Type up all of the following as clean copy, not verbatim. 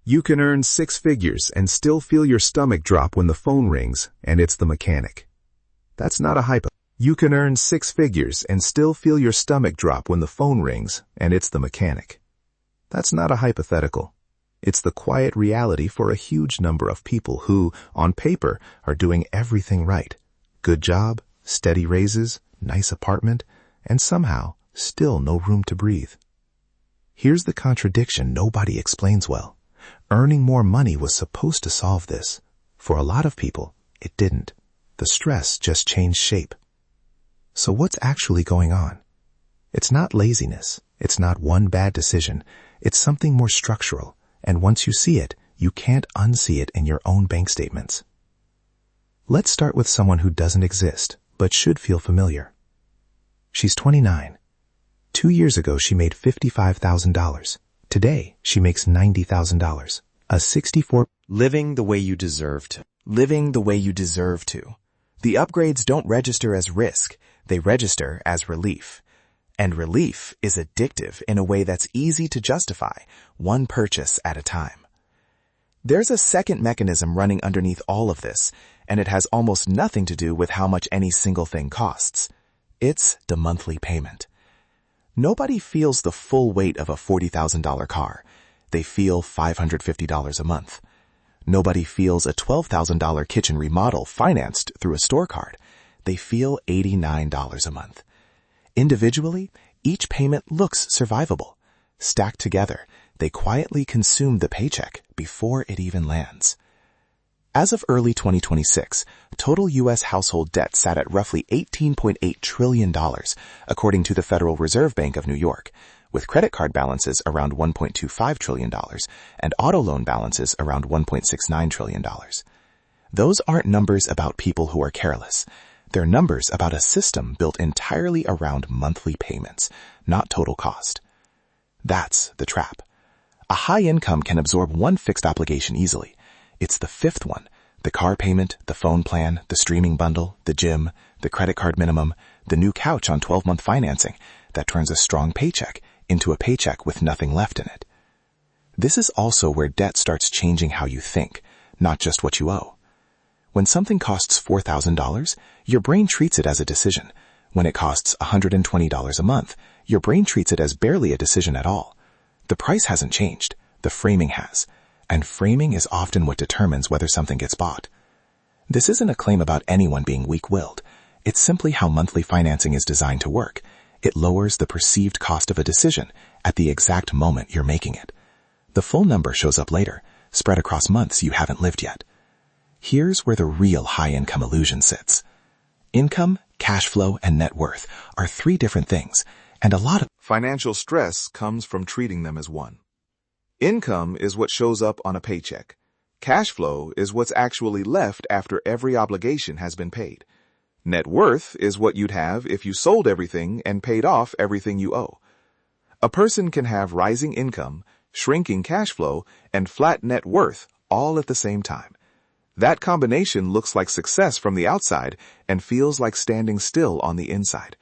You can earn six figures and still feel your stomach drop when the phone rings and it's the mechanic. That's not a hypo. You can earn six figures and still feel your stomach drop when the phone rings and it's the mechanic. That's not a hypothetical. It's the quiet reality for a huge number of people who, on paper, are doing everything right. Good job, steady raises, nice apartment, and somehow still no room to breathe. Here's the contradiction nobody explains well. Earning more money was supposed to solve this. For a lot of people, it didn't. The stress just changed shape. So what's actually going on? It's not laziness. It's not one bad decision. It's something more structural. And once you see it, you can't unsee it in your own bank statements. Let's start with someone who doesn't exist, but should feel familiar. She's 29. 2 years ago, she made $55,000. Today, she makes $90,000. A 64. Living the way you deserve to. Living the way you deserve to. The upgrades don't register as risk. They register as relief. And relief is addictive in a way that's easy to justify, one purchase at a time. There's a second mechanism running underneath all of this, and it has almost nothing to do with how much any single thing costs. It's the monthly payment. Nobody feels the full weight of a $40,000 car. They feel $550 a month. Nobody feels a $12,000 kitchen remodel financed through a store card. They feel $89 a month. Individually, each payment looks survivable. Stacked together, they quietly consume the paycheck before it even lands. As of early 2026, total U.S. household debt sat at roughly $18.8 trillion, according to the Federal Reserve Bank of New York, with credit card balances around $1.25 trillion and auto loan balances around $1.69 trillion. Those aren't numbers about people who are careless. They're numbers about a system built entirely around monthly payments, not total cost. That's the trap. A high income can absorb one fixed obligation easily. It's the fifth one: the car payment, the phone plan, the streaming bundle, the gym, the credit card minimum, the new couch on 12-month financing that turns a strong paycheck into a paycheck with nothing left in it. This is also where debt starts changing how you think, not just what you owe. When something costs $4,000, your brain treats it as a decision. When it costs $120 a month, your brain treats it as barely a decision at all. The price hasn't changed. The framing has. And framing is often what determines whether something gets bought. This isn't a claim about anyone being weak-willed. It's simply how monthly financing is designed to work. It lowers the perceived cost of a decision at the exact moment you're making it. The full number shows up later, spread across months you haven't lived yet. Here's where the real high-income illusion sits. Income, cash flow, and net worth are three different things, and a lot of financial stress comes from treating them as one. Income is what shows up on a paycheck. Cash flow is what's actually left after every obligation has been paid. Net worth is what you'd have if you sold everything and paid off everything you owe. A person can have rising income, shrinking cash flow, and flat net worth all at the same time. That combination looks like success from the outside and feels like standing still on the inside.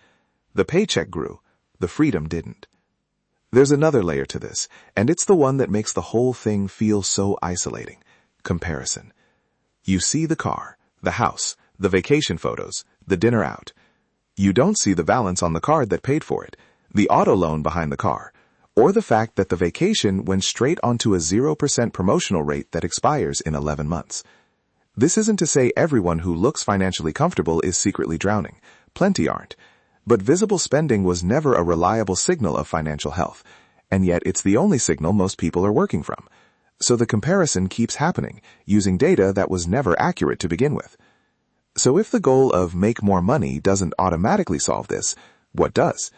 The paycheck grew, the freedom didn't. There's another layer to this, and it's the one that makes the whole thing feel so isolating: comparison. You see the car, the house, the vacation photos, the dinner out. You don't see the balance on the card that paid for it, the auto loan behind the car, or the fact that the vacation went straight onto a 0% promotional rate that expires in 11 months. This isn't to say everyone who looks financially comfortable is secretly drowning. Plenty aren't. But visible spending was never a reliable signal of financial health, and yet it's the only signal most people are working from. So the comparison keeps happening, using data that was never accurate to begin with. So if the goal of make more money doesn't automatically solve this, what does?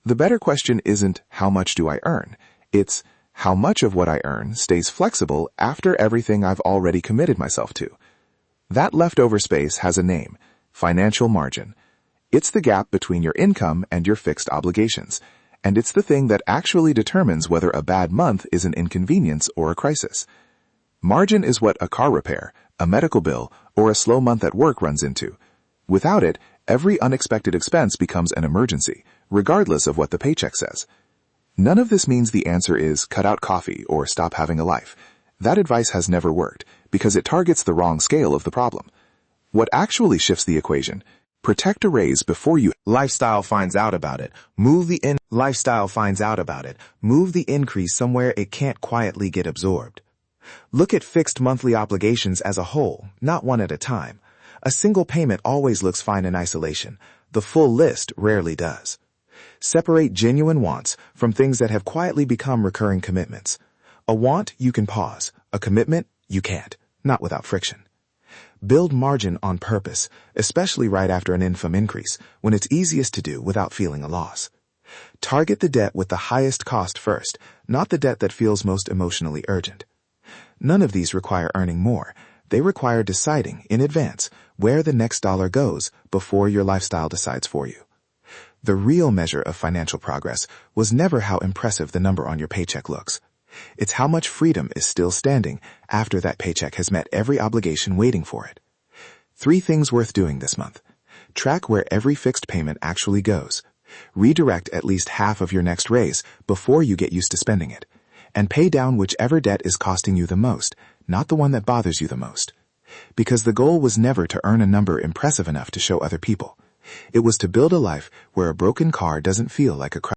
The better question isn't how much do I earn? It's how much of what I earn stays flexible after everything I've already committed myself to. That leftover space has a name: financial margin. It's the gap between your income and your fixed obligations, and it's the thing that actually determines whether a bad month is an inconvenience or a crisis. Margin is what a car repair, a medical bill, or a slow month at work runs into. Without it, every unexpected expense becomes an emergency, regardless of what the paycheck says. None of this means the answer is cut out coffee or stop having a life. That advice has never worked because it targets the wrong scale of the problem. What actually shifts the equation? Protect a raise before you Lifestyle finds out about it. Lifestyle finds out about it. Move the increase somewhere it can't quietly get absorbed. Look at fixed monthly obligations as a whole, not one at a time. A single payment always looks fine in isolation. The full list rarely does. Separate genuine wants from things that have quietly become recurring commitments. A want you can pause. A commitment you can't, not without friction. Build margin on purpose, especially right after an income increase, when it's easiest to do without feeling a loss. Target the debt with the highest cost first, not the debt that feels most emotionally urgent. None of these require earning more. They require deciding in advance where the next dollar goes before your lifestyle decides for you. The real measure of financial progress was never how impressive the number on your paycheck looks. It's how much freedom is still standing after that paycheck has met every obligation waiting for it. 3 things worth doing this month. Track where every fixed payment actually goes. Redirect at least half of your next raise before you get used to spending it. And pay down whichever debt is costing you the most, not the one that bothers you the most. Because the goal was never to earn a number impressive enough to show other people. It was to build a life where a broken car doesn't feel like a